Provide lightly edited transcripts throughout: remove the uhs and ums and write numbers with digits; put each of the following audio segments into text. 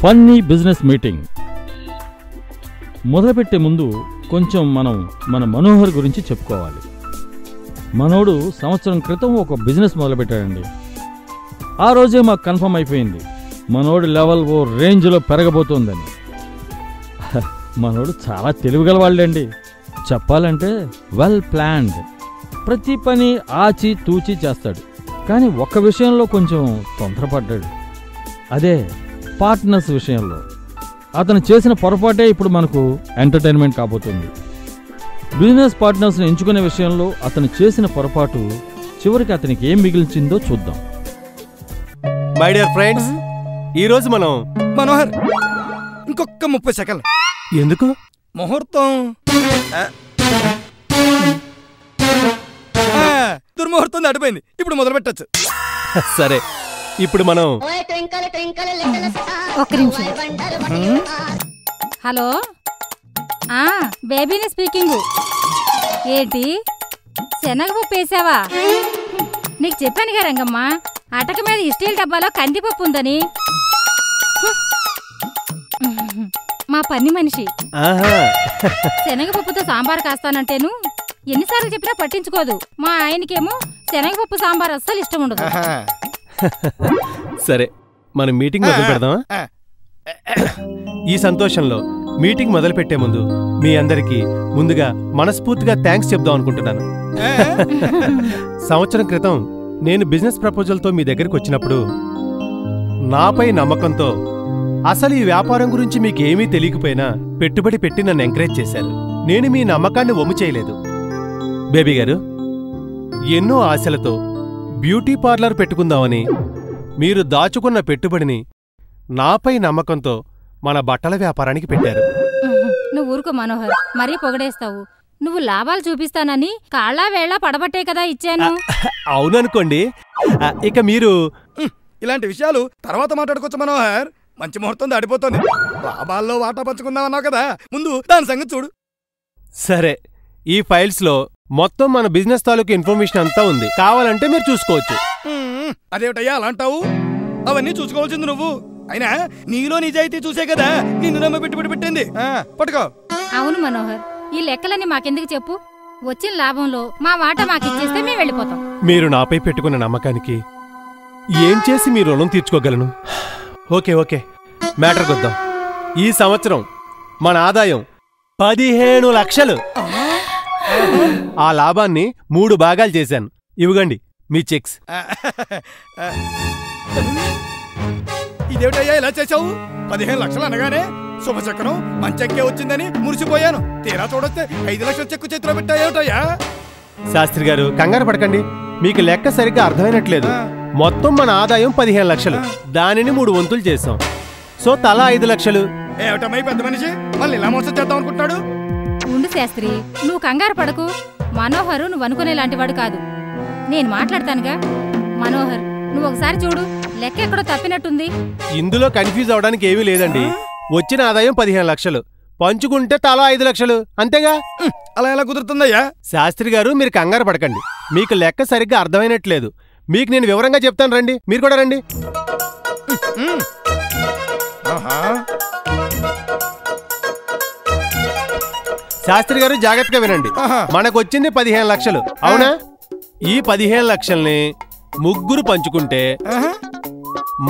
Funny business meeting మొదలుపెట్టే ముందు కొంచెం మన మనోహర్ గురించి చెప్పుకోవాలి. మనోడు సంవత్సరం క్రితం ఒక బిజినెస్ మొదలుపెట్టాడండి. ఆ రోజే మాకు కన్ఫర్మ్ అయిపోయింది మనోడి లెవెల్ ఓ రేంజ్లో పెరగబోతోందని. మనోడు చాలా తెలివిగలవాళ్ళండి. చెప్పాలంటే వెల్ ప్లాన్డ్. ప్రతి పని ఆచి తూచి చేస్తాడు. కానీ ఒక్క విషయంలో కొంచెం తొందరపడ్డాడు. అదే పార్ట్నర్స్ విషయంలో. అతను చేసిన పొరపాటే ఇప్పుడు మనకు ఎంటర్టైన్మెంట్ కాబోతుంది. బిజినెస్ పార్ట్నర్స్ని ఎంచుకునే విషయంలో అతను చేసిన పొరపాటు చివరికి అతనికి ఏం మిగిల్చిందో చూద్దాం. మై డియర్ ఫ్రెండ్స్, ఈరోజు మనోహర్ ఇంకొక 30 సెకండ్లు. ఎందుకు? ముహూర్తం దుర్ముహూర్తం దాటిపోయింది. ఇప్పుడు మొదలు పెట్టచ్చు. సరే, ఇప్పుడు మనం ఒక్క నిమిషం. హలో, బేబీని స్పీకింగ్. ఏంటి, శనగపప్పు వేసావా? నీకు చెప్పానుగా రంగమ్మ, అటక మీద స్టీల్ డబ్బాలో కందిపప్పు ఉందని. మా పని మనిషి శనగపప్పుతో సాంబార్ కాస్తానంటేను ఎన్నిసార్లు చెప్పినా పట్టించుకోదు. మా ఆయనకేమో శనగపప్పు సాంబార్ అస్సలు ఇష్టం ఉండదు. సరే, మనం మీటింగ్ మొదలు పెడదామా? ఈ సంతోషంలో మీటింగ్ మొదలు పెట్టే ముందు మీ అందరికీ ముందుగా మనస్ఫూర్తిగా థ్యాంక్స్ చెప్దాం అనుకుంటున్నాను. సంవత్సరం క్రితం నేను బిజినెస్ ప్రపోజల్తో మీ దగ్గరికి వచ్చినప్పుడు నాపై నమ్మకంతో, అసలు ఈ వ్యాపారం గురించి మీకేమీ తెలియకపోయినా పెట్టుబడి పెట్టి నన్ను ఎంకరేజ్ చేశారు. నేను మీ నమ్మకాన్ని వమ్ము చేయలేదు. బేబీ గారు, ఎన్నో ఆశలతో బ్యూటీ పార్లర్ పెట్టుకుందామని మీరు దాచుకున్న పెట్టుబడిని నాపై నమ్మకంతో మన బట్టల వ్యాపారానికి పెట్టారు. నువ్వు ఊరుకో మనోహర్, మరీ పొగడేస్తావు. నువ్వు లాభాలు చూపిస్తానని కాళ్ళా వేళ పడబట్టే కదా ఇచ్చాను. అవుననుకోండి. ఇక మీరు ఇలాంటి విషయాలు తర్వాత మాట్లాడుకోవచ్చు మనోహర్. మంచి ముహూర్తం దాడిపోతుంది. లాభాల్లో వాటా పంచుకుందామన్నావు కదా, ముందు దాని సంగతి చూడు. సరే, ఈ ఫైల్స్లో మొత్తం మన బిజినెస్ తాలూకు ఇన్ఫర్మేషన్ అంతా ఉంది. కావాలంటే మీరు చూసుకోవచ్చు. అదేమిటయ్యా అలా అంటావు? అవన్నీ చూసుకోవాల్సింది నువ్వు. అయినా నీలో నిజాయితీ చూసే కదా నిన్ను నమ్మ పెట్టుబడి పెట్టింది. పట్టుకో. అవును మనోహర్, ఈ లెక్కలన్నీ మాకెందుకు చెప్పు. వచ్చిన లాభంలో మా వాటా మాకిచ్చేస్తే మేము వెళ్ళిపోతాం. మీరు నాపై పెట్టుకున్న నమ్మకానికి ఏం చేసి మీ రుణం తీర్చుకోగలను? Okay, matter కొద్దాం. ఈ సంవత్సరం మన ఆదాయం 15 లక్షలు. ఆ లాభాన్ని 3 భాగాలు చేశాను. ఇవ్వండి మీ చెక్స్. ఇదేమిటయ్యా ఇలా చేశావు? 15 లక్షలు అనగానే శుభచక్రం మంచెక్కే వచ్చిందని మురిసిపోయాను. తీరా చూడొస్తే 5 లక్షల చెక్కు చేతిలో పెట్టాయేమిటయ్యా? శాస్త్రి గారు, కంగారు పడకండి. మీకు లెక్క సరిగ్గా అర్థమైనట్లేదు. మొత్తం మన ఆదాయం 15 లక్షలు. దానిని 3 వంతులు చేశాం. సో తలా 5 లక్షలు. ఏమిటమ్మా పెద్ద మనిషి మళ్ళీ ఇలా మోసం చేద్దాం అనుకుంటున్నాడు? ఉండు శాస్త్రి, నువ్వు కంగారు పడకు. మనోహరు నువ్వు అనుకునేలాంటి వాడు కాదు. నేను మాట్లాడతానుగా. మనోహర్, నువ్వు ఒకసారి చూడు, లెక్క ఎక్కడో తప్పినట్టుంది. ఇందులో కన్ఫ్యూజ్ అవడానికి ఏమీ లేదండి. వచ్చిన ఆదాయం 15 లక్షలు, పంచుకుంటే తలా 5 లక్షలు, అంతేగా? అలా ఎలా కుదురుతుందయ్యా? శాస్త్రి గారు, మీరు కంగారు పడకండి. మీకు లెక్క సరిగ్గా అర్థమైనట్లేదు. మీకు నేను వివరంగా చెప్తాను, రండి. మీరు కూడా రండి. శాస్త్రి గారు, జాగ్రత్తగా వినండి. మనకొచ్చింది 15 లక్షలు, అవునా? ఈ 15 లక్షల్ని 3 పంచుకుంటే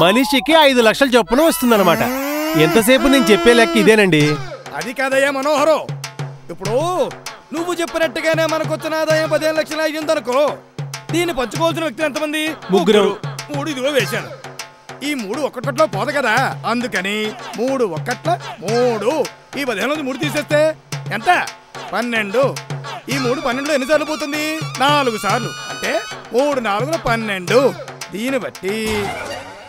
మనిషికి 5 లక్షలు చొప్పున వస్తుందన్నమాట. ఎంతసేపు నేను చెప్పే లెక్క ఇదేనండి. అది కాదయ్యా మనోహరు, ఇప్పుడు నువ్వు చెప్పినట్టుగానే మనకొచ్చిన ఆదాయం 15 లక్షలు అయ్యిందనుకో. దీన్ని పంచుకోవాల్సిన వ్యక్తులు ఎంతమంది? 3. 3 ఇదిగో వేశాను. ఈ 3 ఒక్కట్లో పోదు కదా, అందుకని 3 ఒక్కట్ల 3. ఈ 15 3 తీసేస్తే ఎంత? 12. ఈ 3 12 ఎన్నిసార్లు పోతుంది? 4 సార్లు. అంటే 3 4 12. దీన్ని బట్టి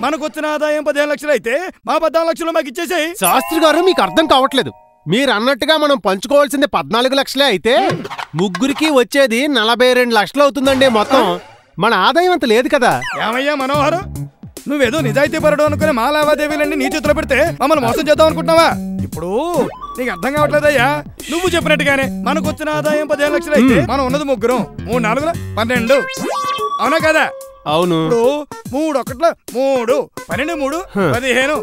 మనకొచ్చిన ఆదాయం 15 లక్షలు అయితే మా 14 లక్షలు మాకు ఇచ్చేసాయి. శాస్త్రి గారు, మీకు అర్థం కావట్లేదు. మీరు అన్నట్టుగా మనం పంచుకోవాల్సింది 14 లక్షలే అయితే 3కి వచ్చేది 42 లక్షలు అవుతుందండి మొత్తం. మన ఆదాయం అంత లేదు కదా. ఏమయ్యా మనోహరు, నువ్వేదో నిజాయితీ పరడు అనుకుని మా లావాదేవీలన్నీ నీ చేతిలో పెడితే మమ్మల్ని మోసం చేద్దాం అనుకుంటున్నావా? ఇప్పుడు నీకు అర్థం కావట్లేదయ్యా. నువ్వు చెప్పినట్టుగానే మనకొచ్చిన ఆదాయం 15 లక్షలు అయితే మనం ఉన్నది 3. 3 4 12. అవునా కదా? అవును. 3 1 3 12 3 15.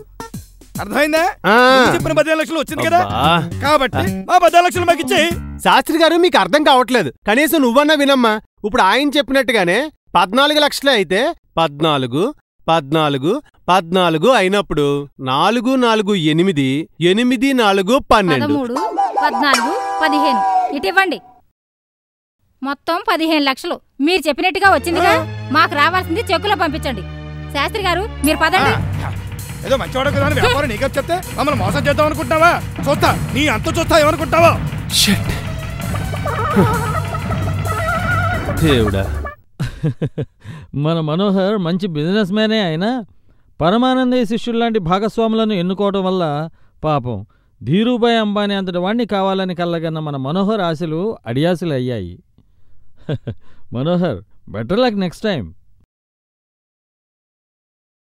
అర్థమైందా? ఆ. నువ్వు చెప్పిన 15 లక్షలు వచ్చింది కదా, అబ్బా. కాబట్టి మా 15 లక్షలు మాకు ఇచ్చేయి. శాస్త్రి గారు మీకు అర్థం కావట్లేదు. కనీసం నువ్వన్నా వినమ్మా. ఇప్పుడు ఆయన చెప్పినట్టుగానే 14 లక్షలే అయితే 14, 14, 14 అయినప్పుడు 4, 4, 8, 8, 4, 12. 13, 14, 15 ఇటివ్వండి. మొత్తం 15 లక్షలు మీరు చెప్పినట్టుగా వచ్చిందిగా. మాకు రావాల్సింది చెక్కులో పంపించండి. శాస్త్రి గారు మీరు పదండి. ఏదో మంచివాడు కదా అని వ్యాపారం నీకు చెప్తే మమ్మల్ని మోసం చేద్దాం అనుకుంటున్నావా? చూస్తా నీ అంత చూస్తా ఏమనుకుంటావా? దేవుడా, మన మనోహర్ మంచి బిజినెస్ మ్యానే అయినా పరమానందయ్య శిష్యుల్లాంటి భాగస్వాములను ఎన్నుకోవడం వల్ల పాపం ధీరూభాయ్ అంబానీ అంతటి వాణ్ణి కావాలని కల్లగన్న మన మనోహర్ ఆశలు అడియాసలు అయ్యాయి. Manohar, better luck next time.